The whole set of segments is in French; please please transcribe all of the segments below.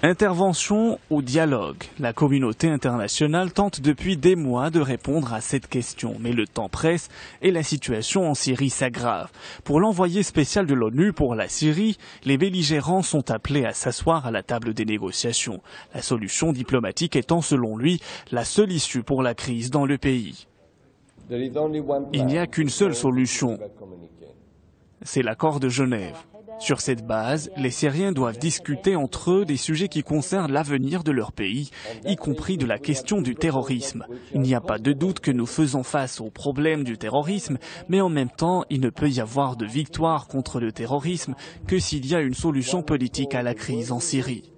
Intervention ou dialogue? La communauté internationale tente depuis des mois de répondre à cette question, mais le temps presse et la situation en Syrie s'aggrave. Pour l'envoyé spécial de l'ONU pour la Syrie, les belligérants sont appelés à s'asseoir à la table des négociations. La solution diplomatique étant, selon lui, la seule issue pour la crise dans le pays. Il n'y a qu'une seule solution, c'est l'accord de Genève. Sur cette base, les Syriens doivent discuter entre eux des sujets qui concernent l'avenir de leur pays, y compris de la question du terrorisme. Il n'y a pas de doute que nous faisons face au problème du terrorisme, mais en même temps, il ne peut y avoir de victoire contre le terrorisme que s'il y a une solution politique à la crise en Syrie.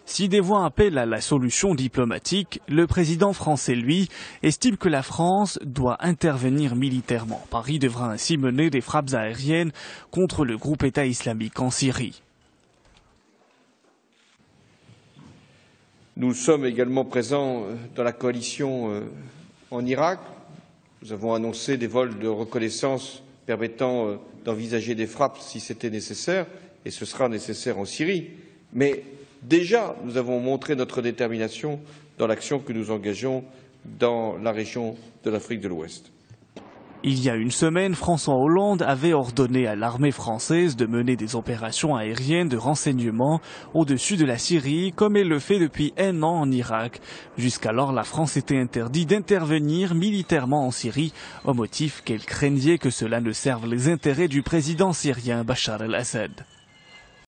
Si des voix appellent à la solution diplomatique, le président français, lui, estime que la France doit intervenir militairement. Paris devra ainsi mener des frappes aériennes contre le groupe État islamique en Syrie. Nous sommes également présents dans la coalition en Irak. Nous avons annoncé des vols de reconnaissance permettant d'envisager des frappes si c'était nécessaire. Et ce sera nécessaire en Syrie. Mais déjà, nous avons montré notre détermination dans l'action que nous engageons dans la région de l'Afrique de l'Ouest. Il y a une semaine, François Hollande avait ordonné à l'armée française de mener des opérations aériennes de renseignement au-dessus de la Syrie, comme elle le fait depuis 1 an en Irak. Jusqu'alors, la France était interdite d'intervenir militairement en Syrie, au motif qu'elle craignait que cela ne serve les intérêts du président syrien Bachar el-Assad.